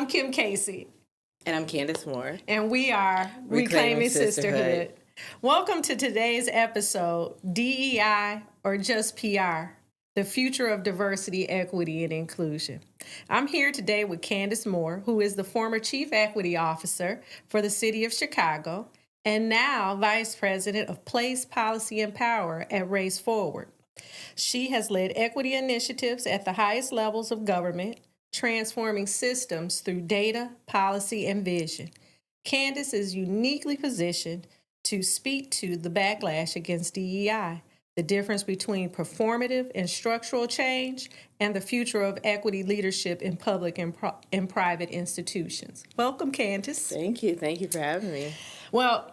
I'm Kim Casey. And I'm Candace Moore. And we are Reclaiming Sisterhood. Welcome to today's episode, DEI or just PR, the future of diversity, equity, and inclusion. I'm here today with Candace Moore, who is the former Chief Equity Officer for the City of Chicago and now Vice President of Place, Policy, and Power at Race Forward. She has led equity initiatives at the highest levels of government, transforming systems through data, policy, and vision. Candace is uniquely positioned to speak to the backlash against DEI, the difference between performative and structural change, and the future of equity leadership in public and private institutions. Welcome, Candace. Thank you. Thank you for having me. Well,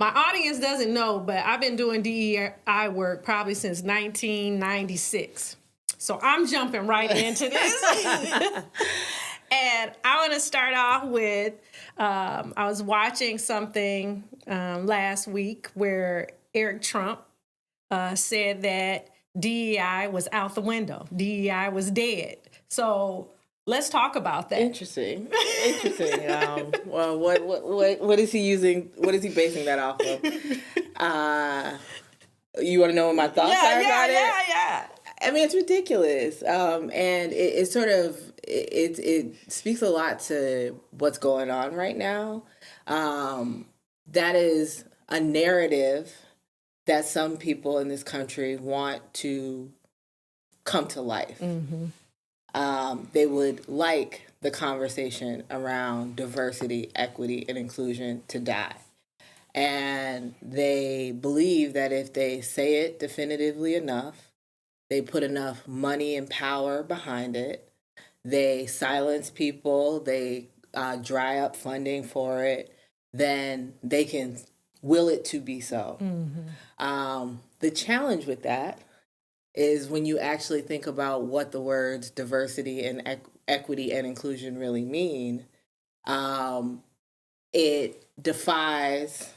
my audience doesn't know, but I've been doing DEI work probably since 1996. So I'm jumping right into this. And I want to start off with, I was watching something last week where Eric Trump said that DEI was out the window. DEI was dead. So let's talk about that. Interesting. Well, what is he using? What is he basing that off of? You want to know what my thoughts are about it? Yeah. I mean, it's ridiculous, and it sort of it speaks a lot to what's going on right now. That is a narrative that some people in this country want to come to life. Mm-hmm. They would like the conversation around diversity, equity, and inclusion to die. And they believe that if they say it definitively enough, they put enough money and power behind it, they silence people, they dry up funding for it, then they can will it to be so. Mm-hmm. The challenge with that is when you actually think about what the words diversity and equity and inclusion really mean, it defies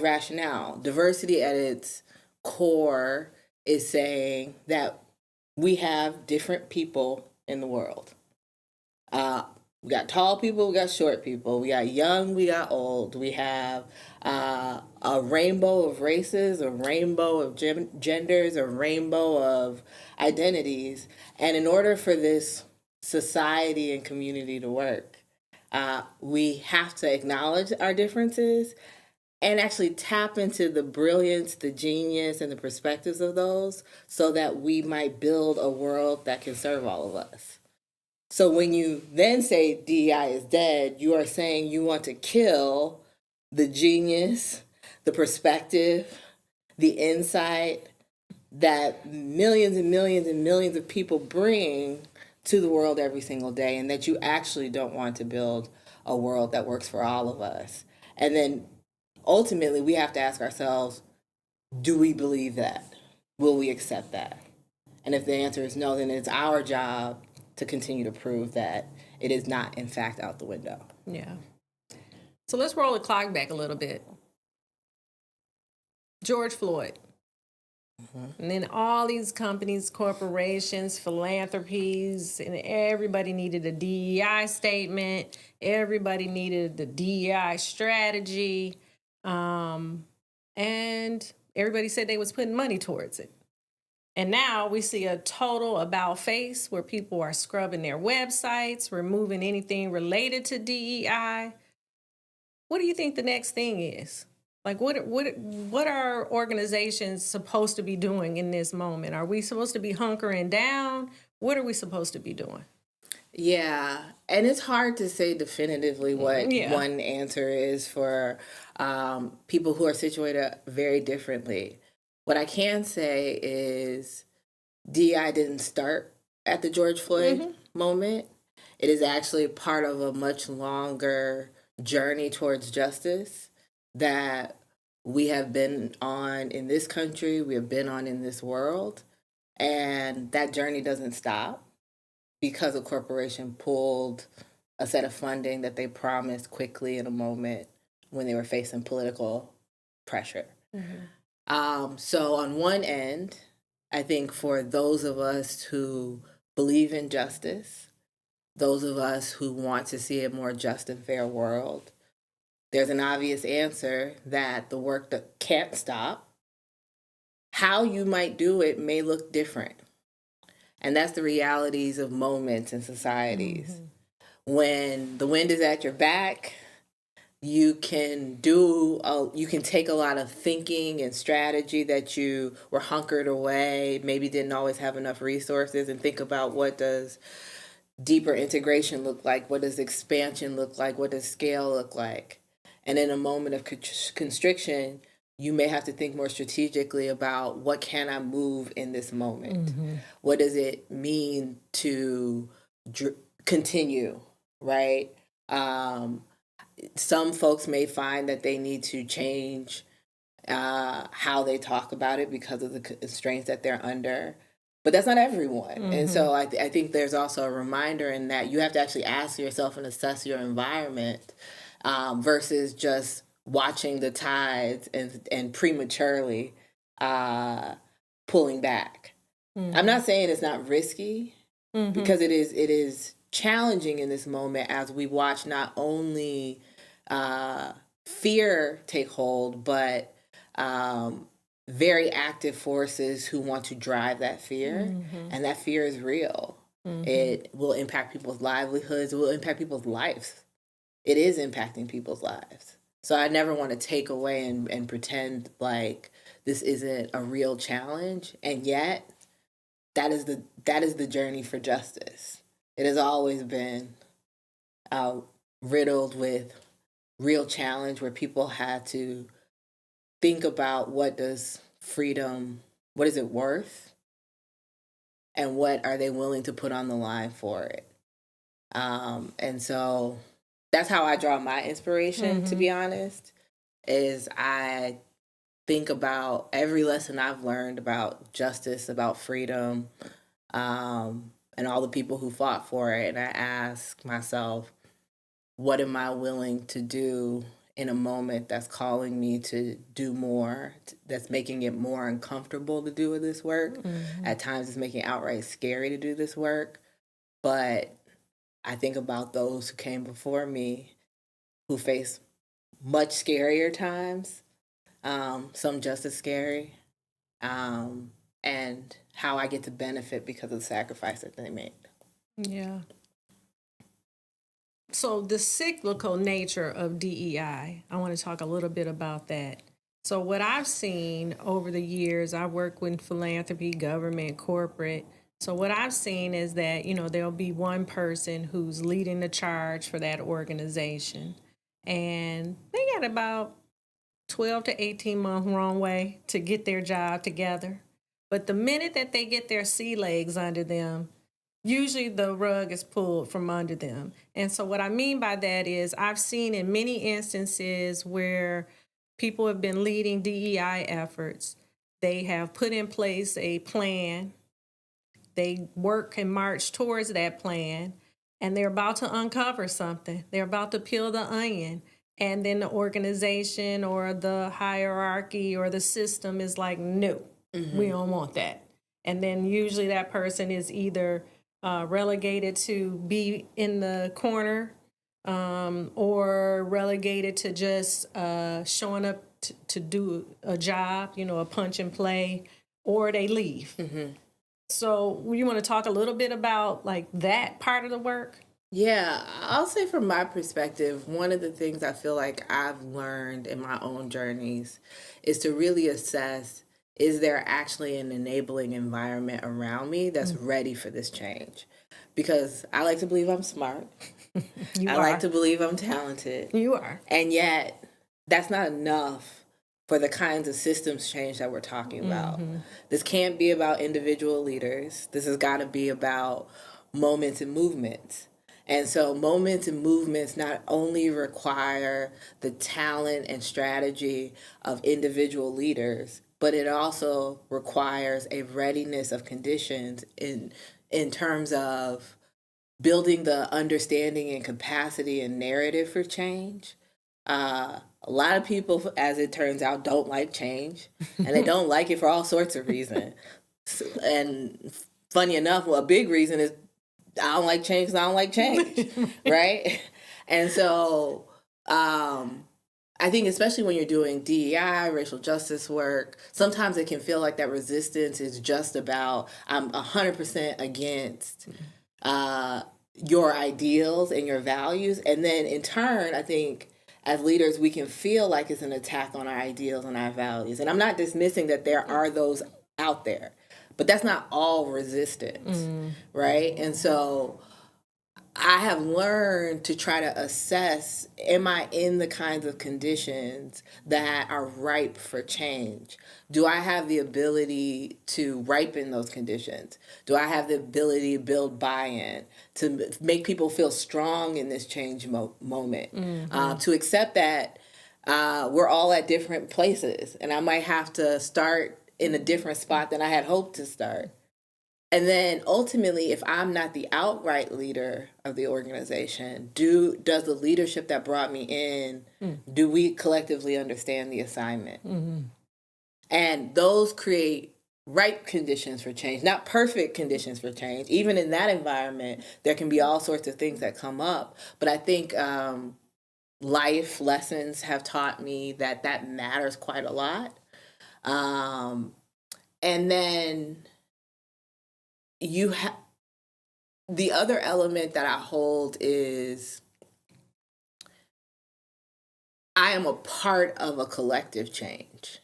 rationale. Diversity at its core is saying that we have different people in the world. We got tall people, we got short people, we got young, we got old, we have a rainbow of races, a rainbow of genders, a rainbow of identities. And in order for this society and community to work, we have to acknowledge our differences and actually tap into the brilliance, the genius, and the perspectives of those so that we might build a world that can serve all of us. So when you then say DEI is dead, you are saying you want to kill the genius, the perspective, the insight that millions and millions and millions of people bring to the world every single day, and that you actually don't want to build a world that works for all of us. And then ultimately, we have to ask ourselves, do we believe that? Will we accept that? And if the answer is no, then it's our job to continue to prove that it is not, in fact, out the window. Yeah. So let's roll the clock back a little bit. George Floyd. Mm-hmm. And then all these companies, corporations, philanthropies, and everybody needed a DEI statement. Everybody needed the DEI strategy. And everybody said they was putting money towards it. And now we see a total about face where people are scrubbing their websites, removing anything related to DEI. What do you think the next thing is? Like, what are organizations supposed to be doing in this moment? Are we supposed to be hunkering down? What are we supposed to be doing? Yeah, and it's hard to say definitively what one answer is for people who are situated very differently. What I can say is DEI didn't start at the George Floyd moment. It is actually part of a much longer journey towards justice that we have been on in this country, we have been on in this world, and that journey doesn't stop because a corporation pulled a set of funding that they promised quickly in a moment when they were facing political pressure. Mm-hmm. So on one end, I think for those of us who believe in justice, those of us who want to see a more just and fair world, there's an obvious answer that the work that can't stop. How you might do it may look different. And that's the realities of moments in societies. Mm-hmm. When the wind is at your back, you can take a lot of thinking and strategy that you were hunkered away, maybe didn't always have enough resources, and think about what does deeper integration look like, what does expansion look like, what does scale look like. And in a moment of constriction, you may have to think more strategically about what can I move in this moment? Mm-hmm. What does it mean to continue, right? Some folks may find that they need to change how they talk about it because of the constraints that they're under. But that's not everyone. Mm-hmm. And so I think there's also a reminder in that you have to actually ask yourself and assess your environment versus just watching the tides and prematurely pulling back. Mm-hmm. I'm not saying it's not risky, mm-hmm. because it is challenging in this moment as we watch not only fear take hold, but very active forces who want to drive that fear. Mm-hmm. And that fear is real. Mm-hmm. It will impact people's livelihoods. It will impact people's lives. It is impacting people's lives. So I never want to take away and pretend like this isn't a real challenge. And yet, that is the journey for justice. It has always been riddled with real challenge where people had to think about what is it worth, and what are they willing to put on the line for it. And so that's how I draw my inspiration, mm-hmm. to be honest, is I think about every lesson I've learned about justice, about freedom, and all the people who fought for it. And I ask myself, what am I willing to do in a moment that's calling me to do more, that's making it more uncomfortable to do this work? Mm-hmm. At times it's making it outright scary to do this work. But I think about those who came before me who faced much scarier times, some just as scary, and how I get to benefit because of the sacrifice that they made. Yeah. So the cyclical nature of DEI, I want to talk a little bit about that. So what I've seen over the years, I work with philanthropy, government, corporate. So what I've seen is that, there'll be one person who's leading the charge for that organization. And they got about 12 to 18 month runway to get their job together. But the minute that they get their sea legs under them, usually the rug is pulled from under them. And so what I mean by that is I've seen in many instances where people have been leading DEI efforts, they have put in place a plan, they work and march towards that plan, and they're about to uncover something. They're about to peel the onion. And then the organization or the hierarchy or the system is like, no, mm-hmm. we don't want that. And then usually that person is either relegated to be in the corner or relegated to just showing up to do a job, a punch and play, or they leave. Mm-hmm. So you want to talk a little bit about like that part of the work? Yeah, I'll say from my perspective, one of the things I feel like I've learned in my own journeys is to really assess, is there actually an enabling environment around me that's ready for this change? Because I like to believe I'm smart. I like to believe I'm talented. You are. And yet, that's not enough for the kinds of systems change that we're talking about. Mm-hmm. This can't be about individual leaders. This has got to be about moments and movements. And so moments and movements not only require the talent and strategy of individual leaders, but it also requires a readiness of conditions in terms of building the understanding and capacity and narrative for change. A lot of people, as it turns out, don't like change, and they don't like it for all sorts of reasons. And funny enough, well, a big reason is I don't like change because I don't like change, right? And so I think especially when you're doing DEI, racial justice work, sometimes it can feel like that resistance is just about I'm 100% against your ideals and your values. And then in turn, I think as leaders, we can feel like it's an attack on our ideals and our values. And I'm not dismissing that there are those out there, but that's not all resistance, right? And so I have learned to try to assess, am I in the kinds of conditions that are ripe for change? Do I have the ability to ripen those conditions? Do I have the ability to build buy-in, to make people feel strong in this change moment, to accept that we're all at different places and I might have to start in a different spot than I had hoped to start. And then ultimately, if I'm not the outright leader of the organization, does the leadership that brought me in, do we collectively understand the assignment? And those create ripe conditions for change, not perfect conditions for change. Even in that environment, there can be all sorts of things that come up. But I think life lessons have taught me that matters quite a lot. And then the other element that I hold is I am a part of a collective change.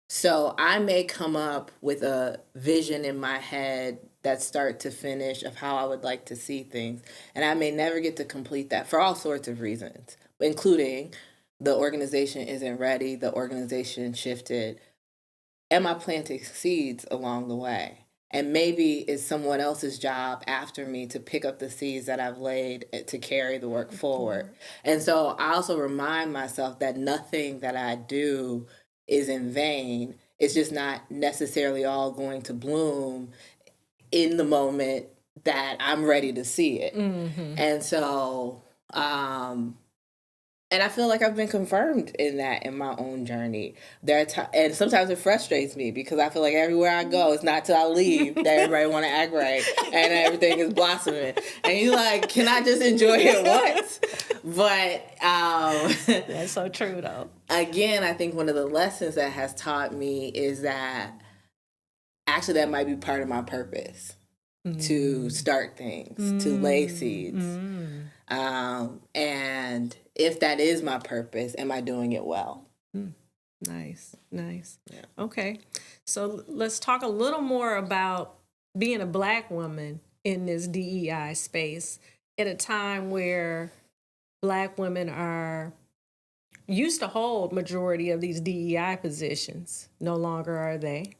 So I may come up with a vision in my head that start to finish of how I would like to see things. And I may never get to complete that for all sorts of reasons, including the organization isn't ready, the organization shifted. Am I planting seeds along the way? And maybe it's someone else's job after me to pick up the seeds that I've laid to carry the work forward. And so I also remind myself that nothing that I do is in vain. It's just not necessarily all going to bloom in the moment that I'm ready to see it. And so, and I feel like I've been confirmed in that in my own journey. And sometimes it frustrates me because I feel like everywhere I go, it's not till I leave that everybody want to act right and everything is blossoming. And you're like, can I just enjoy it once? But that's so true, though. Again, I think one of the lessons that has taught me is that actually that might be part of my purpose, to start things, to lay seeds. And if that is my purpose, am I doing it well? Nice. Yeah. Okay. So let's talk a little more about being a Black woman in this DEI space at a time where Black women are used to hold majority of these DEI positions. No longer are they.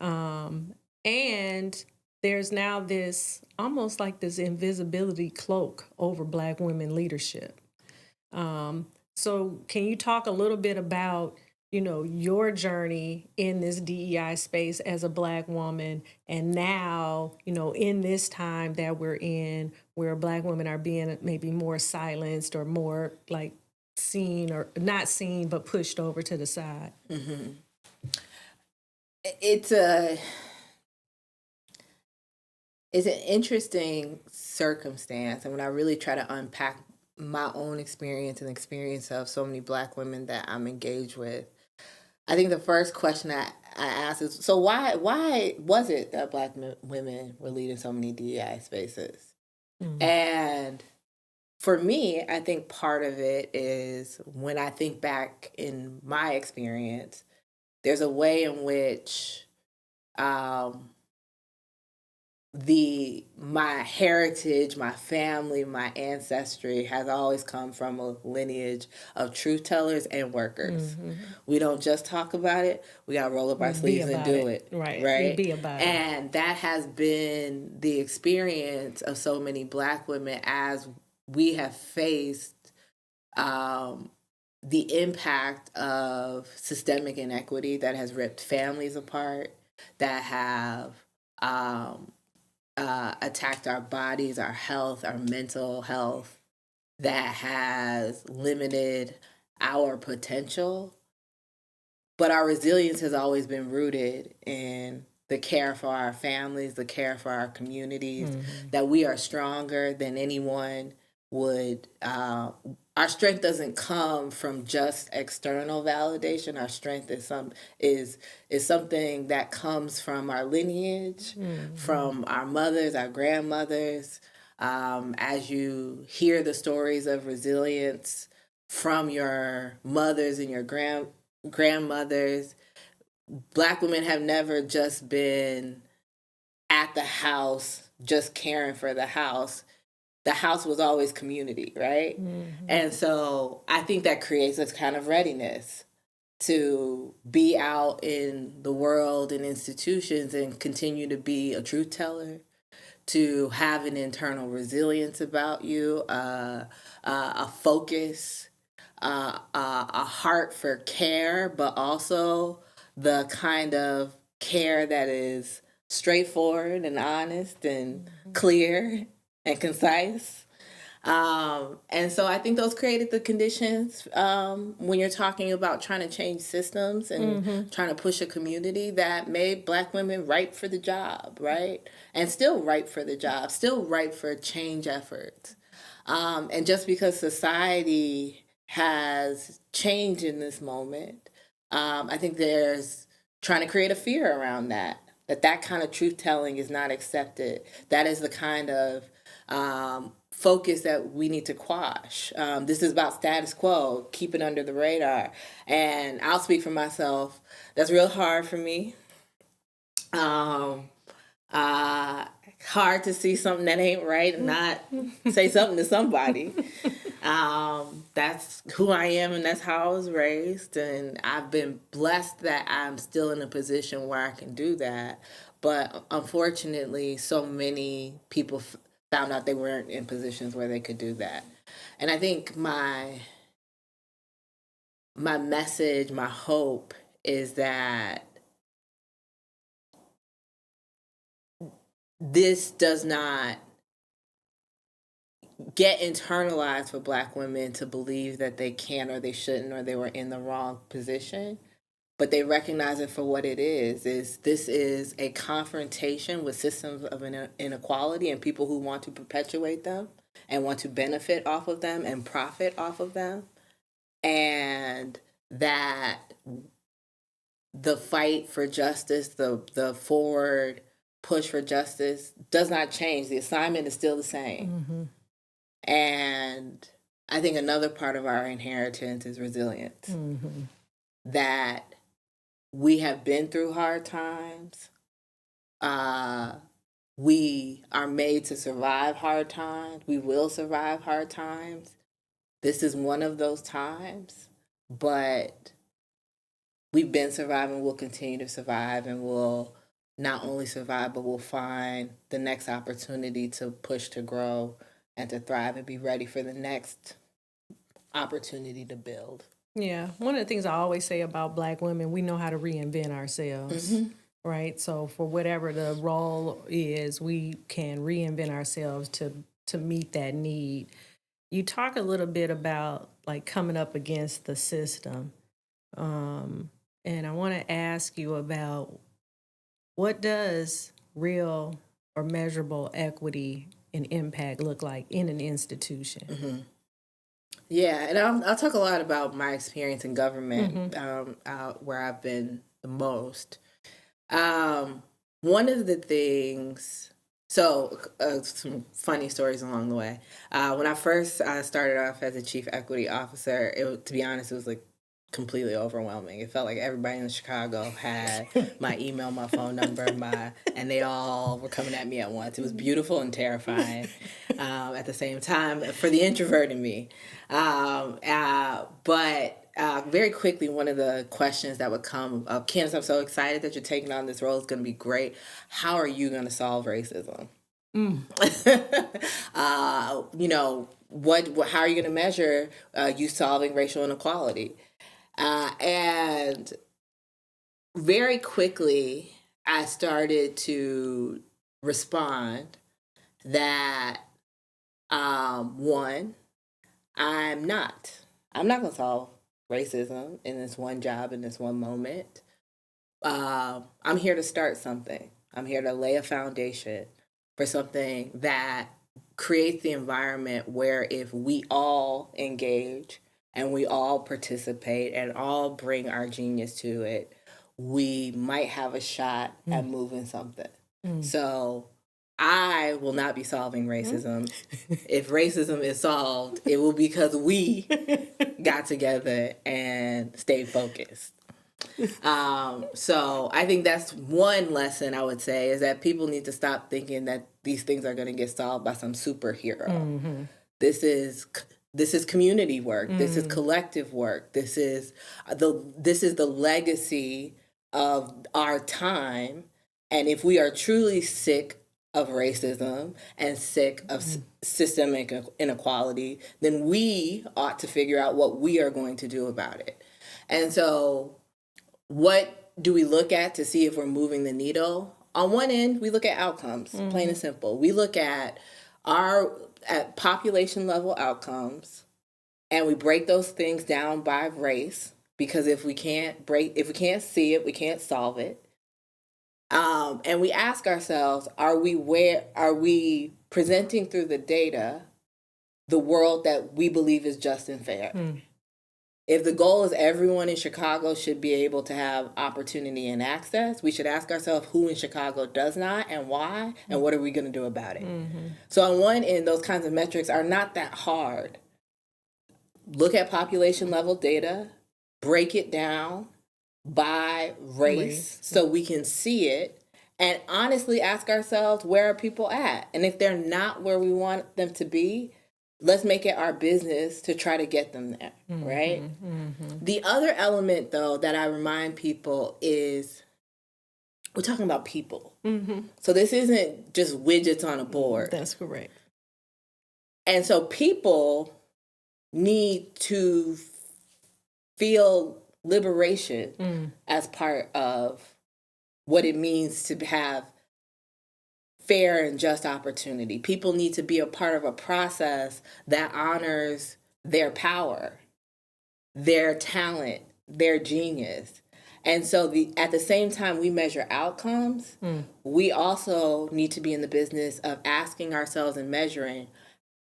And there's now this almost like this invisibility cloak over Black women leadership. So can you talk a little bit about, your journey in this DEI space as a Black woman, and now, in this time that we're in where Black women are being maybe more silenced or more like seen or not seen, but pushed over to the side? It's an interesting circumstance. And when I really try to unpack my own experience and the experience of so many Black women that I'm engaged with, I think the first question I ask is, so why was it that Black women were leading so many DEI spaces? And for me, I think part of it is when I think back in my experience, there's a way in which my heritage, my family, my ancestry has always come from a lineage of truth tellers and workers. We don't just talk about it, we gotta roll up our sleeves and do it. Right? Be about it. And that has been the experience of so many Black women as we have faced the impact of systemic inequity that has ripped families apart, that have attacked our bodies, our health, our mental health, that has limited our potential. But our resilience has always been rooted in the care for our families, the care for our communities, that we are stronger than anyone would. Our strength doesn't come from just external validation. Our strength is something that comes from our lineage, from our mothers, our grandmothers. As you hear the stories of resilience from your mothers and your grandmothers, Black women have never just been at the house, just caring for the house. The house was always community, right? And so I think that creates this kind of readiness to be out in the world and institutions and continue to be a truth teller, to have an internal resilience about you, a focus, a heart for care, but also the kind of care that is straightforward and honest and clear and concise. And so I think those created the conditions when you're talking about trying to change systems and trying to push a community that made Black women ripe for the job, right? And still ripe for the job, still ripe for change efforts. And just because society has changed in this moment, I think there's trying to create a fear around that kind of truth telling is not accepted. That is the kind of focus that we need to quash. This is about status quo, keep it under the radar. And I'll speak for myself. That's real hard for me. Hard to see something that ain't right and not say something to somebody. That's who I am and that's how I was raised. And I've been blessed that I'm still in a position where I can do that. But unfortunately, so many people found out they weren't in positions where they could do that. And I think my message, my hope is that this does not get internalized for Black women to believe that they can or they shouldn't or they were in the wrong position, but they recognize it for what it is this is a confrontation with systems of inequality and people who want to perpetuate them and want to benefit off of them and profit off of them, and that the fight for justice, the forward push for justice does not change. The assignment is still the same. And I think another part of our inheritance is resilience. That we have been through hard times. We are made to survive hard times. We will survive hard times. This is one of those times, but we've been surviving, we'll continue to survive, and we'll not only survive, but we'll find the next opportunity to push, to grow, and to thrive and be ready for the next opportunity to build. Yeah. One of the things I always say about Black women, we know how to reinvent ourselves, right? So for whatever the role is, we can reinvent ourselves to meet that need. You talk a little bit about like coming up against the system. And I want to ask you about what does real or measurable equity and impact look like in an institution? Yeah, and I'll talk a lot about my experience in government, where I've been the most. One of the things, some funny stories along the way. When I first started off as a chief equity officer, to be honest, it was like completely overwhelming. It felt like everybody in Chicago had my email, my phone number, and they all were coming at me at once. It was beautiful and terrifying at the same time for the introvert in me. But very quickly, one of the questions that would come up, Candace, I'm so excited that you're taking on this role. It's going to be great. How are you going to solve racism? How are you going to measure you solving racial inequality? And very quickly, I started to respond that, one, I'm not going to solve racism in this one job, in this one moment. I'm here to start something. I'm here to lay a foundation for something that creates the environment where if we all engage and we all participate and all bring our genius to it, we might have a shot at moving something. So I will not be solving racism. If racism is solved, it will be because we got together and stayed focused. So I think that's one lesson I would say, is that people need to stop thinking that these things are going to get solved by some superhero. This is community work. This is collective work. This is the legacy of our time. And if we are truly sick of racism and sick of systemic inequality, then we ought to figure out what we are going to do about it. And so what do we look at to see if we're moving the needle? On one end, we look at outcomes, plain and simple. We look at at population level outcomes, and we break those things down by race, because if we can't see it, we can't solve it. And we ask ourselves, are we presenting through the data the world that we believe is just and fair? If the goal is everyone in Chicago should be able to have opportunity and access, we should ask ourselves who in Chicago does not and why, and what are we going to do about it? So on one end, those kinds of metrics are not that hard. Look at population level data, break it down by race so we can see it, and honestly ask ourselves, where are people at? And if they're not where we want them to be, let's make it our business to try to get them there, right? The other element, though, that I remind people is we're talking about people. So this isn't just widgets on a board. That's correct. And so people need to feel liberation as part of what it means to have fair and just opportunity. People need to be a part of a process that honors their power, their talent, their genius. And so at the same time we measure outcomes, we also need to be in the business of asking ourselves and measuring,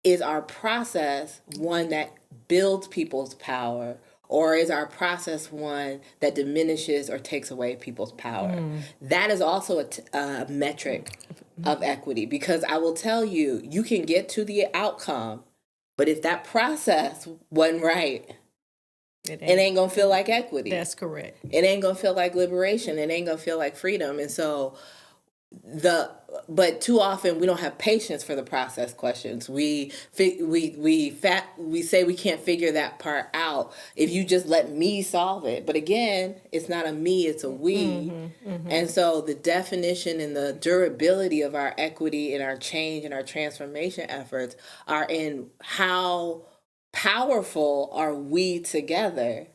is our process one that builds people's power, or is our process one that diminishes or takes away people's power? That is also a metric of equity, because I will tell you, you can get to the outcome, but if that process wasn't right, it ain't gonna feel like equity. That's correct. It ain't gonna feel like liberation. It ain't gonna feel like freedom. And so but too often we don't have patience for the process questions. We say we can't figure that part out if you just let me solve it. But again, it's not a me, it's a we. And so the definition and the durability of our equity and our change and our transformation efforts are in how powerful are we together.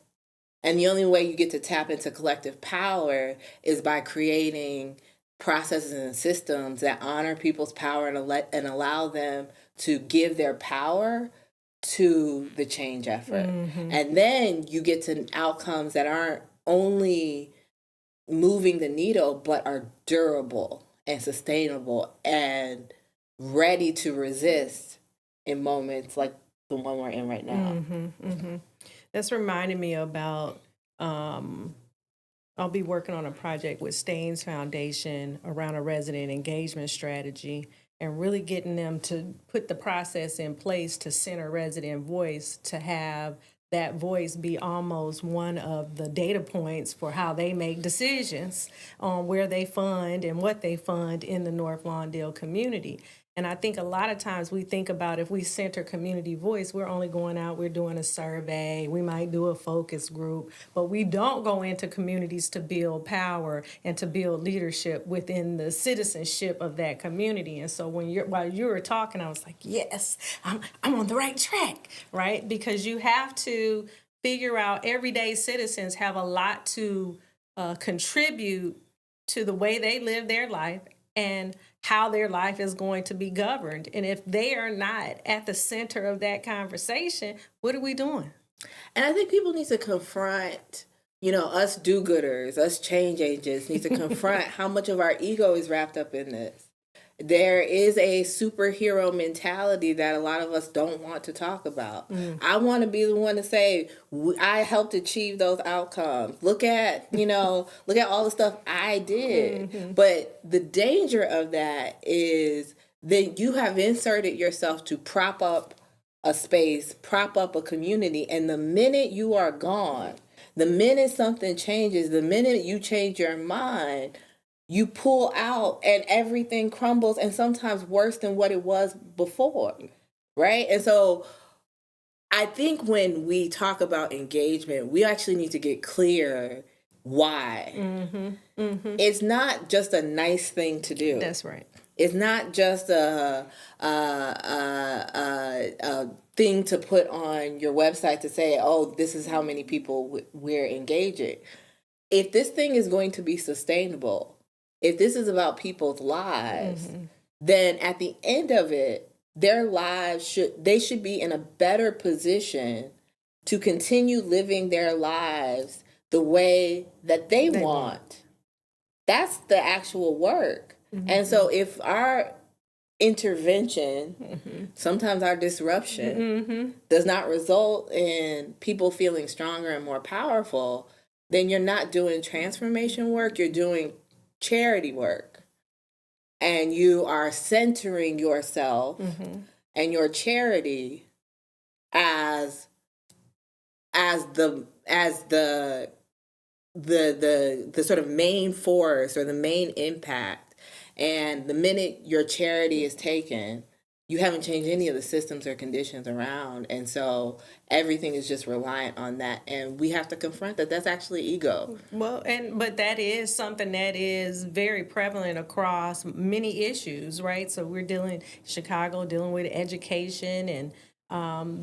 And the only way you get to tap into collective power is by creating processes and systems that honor people's power and allow them to give their power to the change effort. And then you get to outcomes that aren't only moving the needle, but are durable and sustainable and ready to resist in moments like the one we're in right now. That's reminding me about I'll be working on a project with Staines Foundation around a resident engagement strategy, and really getting them to put the process in place to center resident voice, to have that voice be almost one of the data points for how they make decisions on where they fund and what they fund in the North Lawndale community. And I think a lot of times we think about, if we center community voice, we're only going out, we're doing a survey, we might do a focus group, but we don't go into communities to build power and to build leadership within the citizenship of that community. And so while you were talking, I was like, yes, I'm on the right track, right? Because you have to figure out, everyday citizens have a lot to contribute to the way they live their life and how their life is going to be governed. And if they are not at the center of that conversation, what are we doing? And I think people need to confront us do-gooders, us change agents need to confront how much of our ego is wrapped up in this. There is a superhero mentality that a lot of us don't want to talk about. I want to be the one to say, I helped achieve those outcomes. Look at all the stuff I did. But the danger of that is that you have inserted yourself to prop up a space, prop up a community, and the minute you are gone, the minute something changes, the minute you change your mind, you pull out and everything crumbles, and sometimes worse than what it was before, right? And so I think when we talk about engagement, we actually need to get clear why. It's not just a nice thing to do. That's right. It's not just a thing to put on your website to say, oh, this is how many people we're engaging. If this thing is going to be sustainable, if this is about people's lives, then at the end of it, their lives should be in a better position to continue living their lives the way that they want. That's the actual work. And so if our intervention, sometimes our disruption, does not result in people feeling stronger and more powerful, then you're not doing transformation work, you're doing charity work. And you are centering yourself and your charity as the sort of main force or the main impact. And the minute your charity is taken, you haven't changed any of the systems or conditions around. And so everything is just reliant on that. And we have to confront that that's actually ego. Well, but that is something that is very prevalent across many issues, right? So we're dealing with education and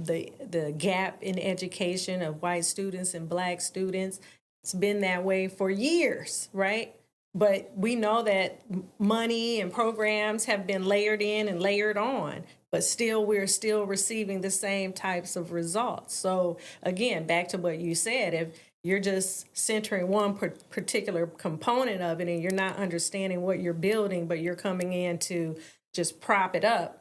the gap in education of white students and black students. It's been that way for years, right? But we know that money and programs have been layered in and layered on, but we're still receiving the same types of results. So again, back to what you said, if you're just centering one particular component of it and you're not understanding what you're building, but you're coming in to just prop it up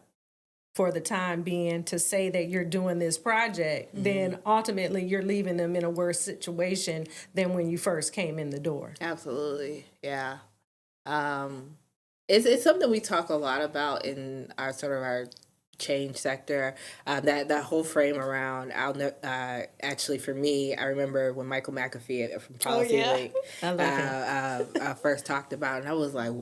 for the time being to say that you're doing this project, then ultimately you're leaving them in a worse situation than when you first came in the door. Absolutely. Yeah. It's something we talk a lot about in our change sector. That whole frame around, actually for me, I remember when Michael McAfee from Policy Link first talked about it, and I was like,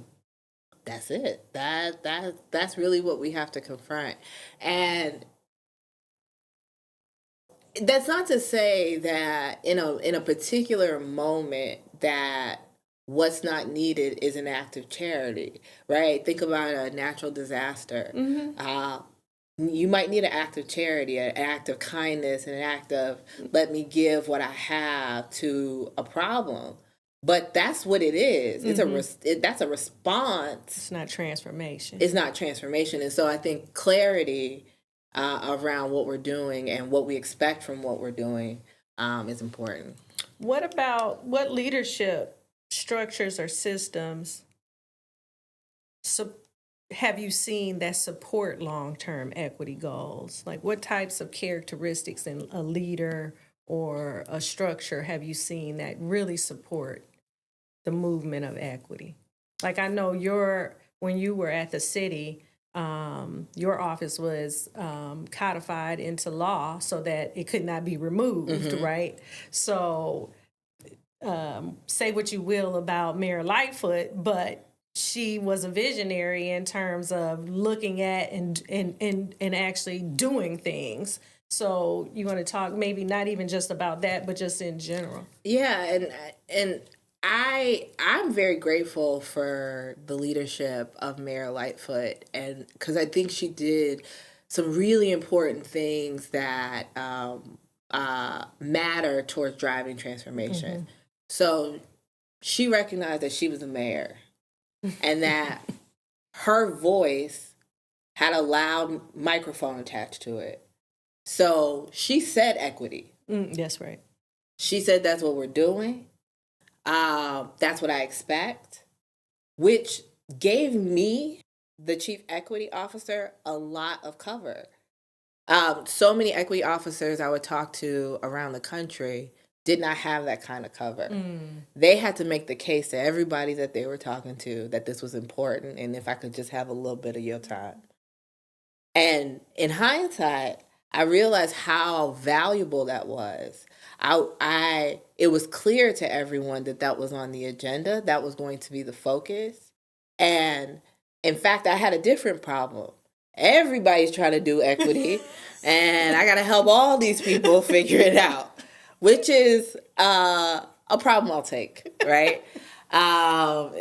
that's it. That's really what we have to confront. And that's not to say that in a particular moment that what's not needed is an act of charity, right? Think about a natural disaster. You might need an act of charity, an act of kindness, an act of let me give what I have to a problem. But that's what it is. That's a response. It's not transformation. It's not transformation. And so I think clarity around what we're doing and what we expect from what we're doing is important. What leadership structures or systems have you seen that support long-term equity goals? Like what types of characteristics in a leader or a structure have you seen that really support the movement of equity? Like I know when you were at the city, your office was codified into law so that it could not be removed, right? So say what you will about Mayor Lightfoot, but she was a visionary in terms of looking at and actually doing things. So you want to talk maybe not even just about that, but just in general. Yeah, and I'm very grateful for the leadership of Mayor Lightfoot, and because I think she did some really important things that matter towards driving transformation. So she recognized that she was a mayor and that her voice had a loud microphone attached to it. So she said equity. That's right. She said that's what we're doing. That's what I expect, which gave me, the chief equity officer, a lot of cover. So many equity officers I would talk to around the country did not have that kind of cover. They had to make the case to everybody that they were talking to that this was important, and if I could just have a little bit of your time. And in hindsight, I realized how valuable that was. It was clear to everyone that that was on the agenda, that was going to be the focus. And in fact, I had a different problem. Everybody's trying to do equity, and I got to help all these people figure it out, which is a problem I'll take, right? So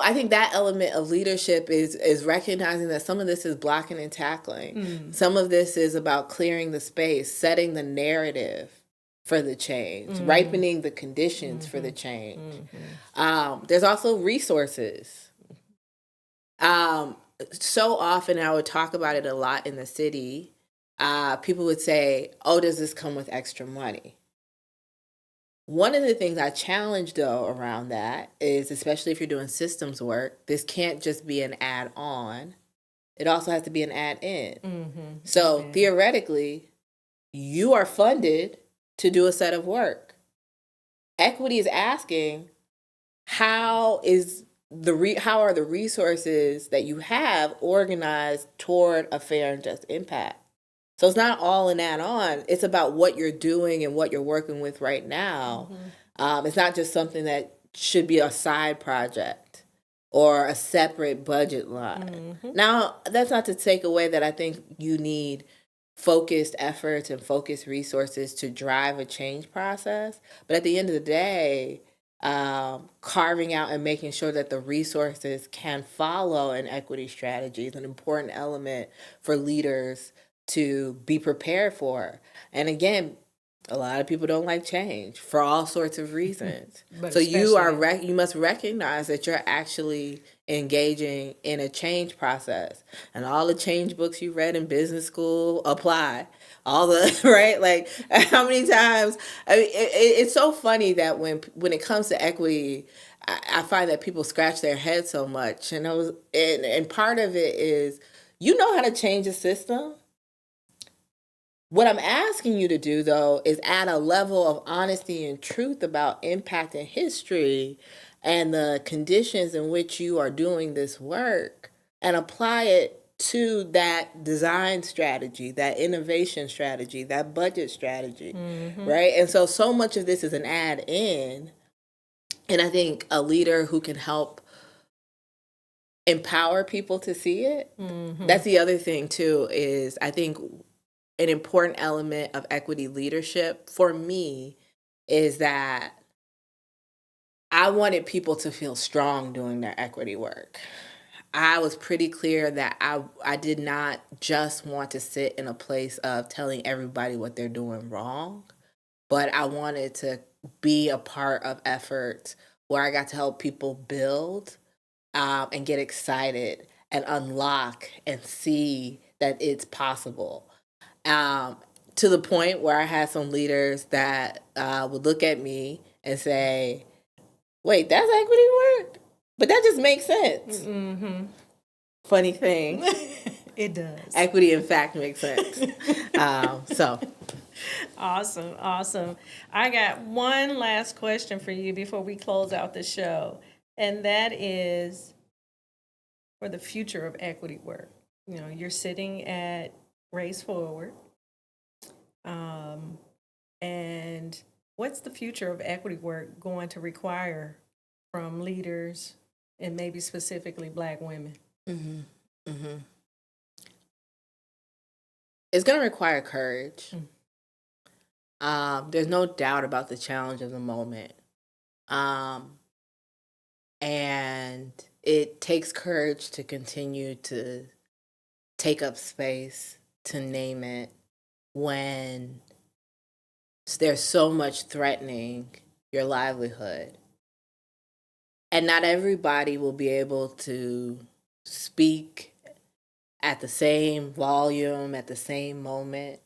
I think that element of leadership is recognizing that some of this is blocking and tackling. Some of this is about clearing the space, setting the narrative for the change, ripening the conditions for the change. There's also resources. So often, I would talk about it a lot in the city, people would say, oh, does this come with extra money? One of the things I challenge, though, around that is, especially if you're doing systems work, this can't just be an add-on. It also has to be an add-in. So theoretically, you are funded to do a set of work. Equity is asking, how are the resources that you have organized toward a fair and just impact? So it's not all an add-on. It's about what you're doing and what you're working with right now. It's not just something that should be a side project or a separate budget line. Now, that's not to take away that I think you need focused efforts and focused resources to drive a change process. But at the end of the day, carving out and making sure that the resources can follow an equity strategy is an important element for leaders to be prepared for. And again, a lot of people don't like change for all sorts of reasons. So you must recognize that you're actually engaging in a change process, and all the change books you read in business school apply. All the right, like how many times? I mean, it's so funny that when it comes to equity, I find that people scratch their head so much, and and part of it is, you know how to change a system. What I'm asking you to do, though, is add a level of honesty and truth about impact and history and the conditions in which you are doing this work, and apply it to that design strategy, that innovation strategy, that budget strategy, right? And so much of this is an add-in, and I think a leader who can help empower people to see it, that's the other thing, too, is I think an important element of equity leadership for me is that I wanted people to feel strong doing their equity work. I was pretty clear that I did not just want to sit in a place of telling everybody what they're doing wrong, but I wanted to be a part of efforts where I got to help people build and get excited and unlock and see that it's possible. To the point where I had some leaders that would look at me and say, wait, that's equity work? But that just makes sense. Funny thing. It does. Equity, in fact, makes sense. So. Awesome. I got one last question for you before we close out the show. And that is for the future of equity work. You know, you're sitting at Race Forward. And what's the future of equity work going to require from leaders, and maybe specifically Black women? It's going to require courage. There's no doubt about the challenge of the moment. And it takes courage to continue to take up space, to name it, when there's so much threatening your livelihood. And not everybody will be able to speak at the same volume, at the same moment.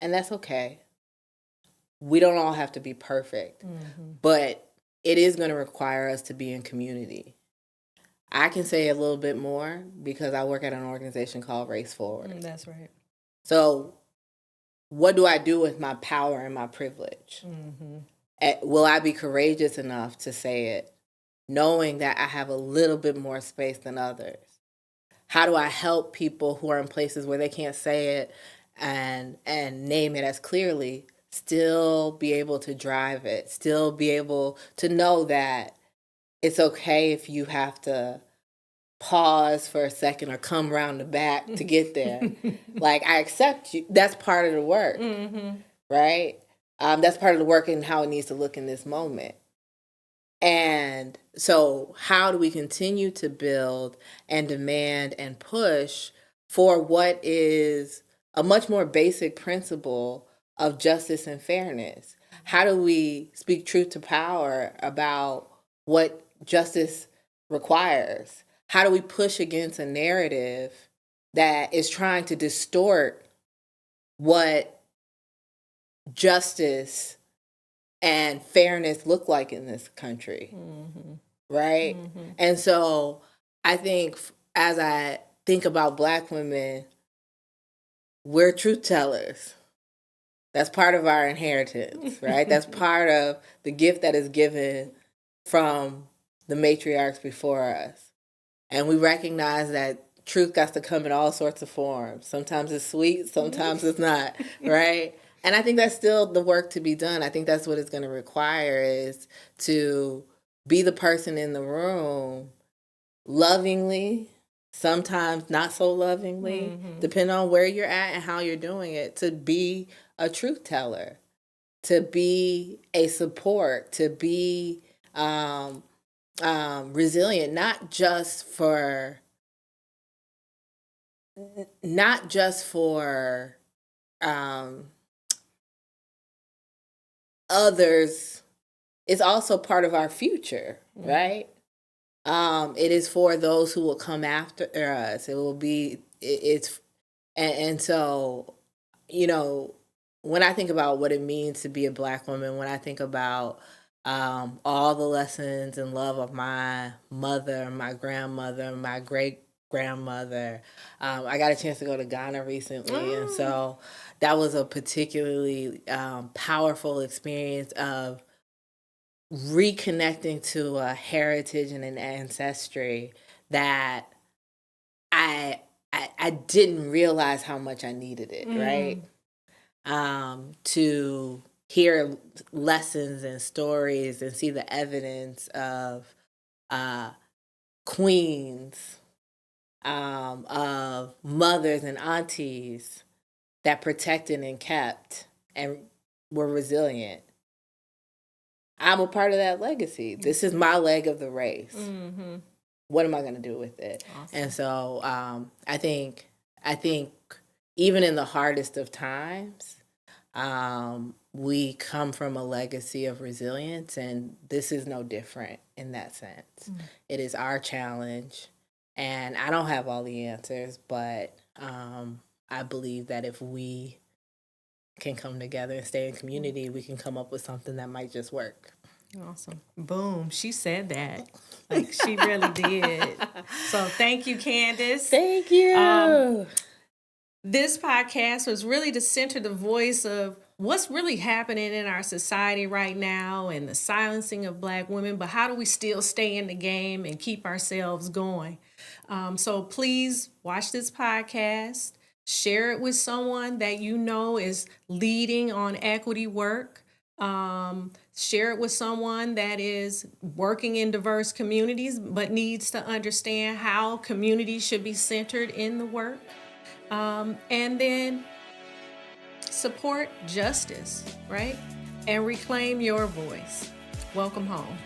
And that's okay. we don't all have to be perfect, but it is going to require us to be in community. I can say a little bit more because I work at an organization called Race Forward. That's right. So what do I do with my power and my privilege? Will I be courageous enough to say it, knowing that I have a little bit more space than others? How do I help people who are in places where they can't say it and name it as clearly, still be able to drive it, still be able to know that it's okay if you have to pause for a second or come around the back to get there. Like, I accept you. That's part of the work, right? That's part of the work and how it needs to look in this moment. And so how do we continue to build and demand and push for what is a much more basic principle of justice and fairness? How do we speak truth to power about what justice requires? How do we push against a narrative that is trying to distort what justice and fairness look like in this country? Right? And so I think as I think about Black women, we're truth tellers. That's part of our inheritance, right? That's part of the gift that is given from the matriarchs before us. And we recognize that truth got to come in all sorts of forms. Sometimes it's sweet, sometimes it's not, right? And I think that's still the work to be done. I think that's what it's going to require, is to be the person in the room lovingly, sometimes not so lovingly, depending on where you're at and how you're doing it, to be a truth teller, to be a support, to be resilient, not just for others. It's also part of our future, right? It is for those who will come after us. It will be, and so, you know, when I think about what it means to be a Black woman, when I think about all the lessons and love of my mother, my grandmother, my great-grandmother, I got a chance to go to Ghana recently, and so that was a particularly powerful experience of reconnecting to a heritage and an ancestry that I didn't realize how much I needed it, right? To hear lessons and stories and see the evidence of queens, of mothers and aunties that protected and kept and were resilient. I'm a part of that legacy. This is my leg of the race. What am I going to do with it? Awesome. And so I think even in the hardest of times, we come from a legacy of resilience, and this is no different in that sense. It is our challenge, and I don't have all the answers, but I believe that if we can come together and stay in community, we can come up with something that might just work. Awesome. Boom. She said that. Like, she really did. So thank you, Candace. Thank you. This podcast was really to center the voice of what's really happening in our society right now and the silencing of Black women, but how do we still stay in the game and keep ourselves going? So please watch this podcast. Share it with someone that you know is leading on equity work. Share it with someone that is working in diverse communities but needs to understand how communities should be centered in the work. And then support justice, right? And reclaim your voice. Welcome home.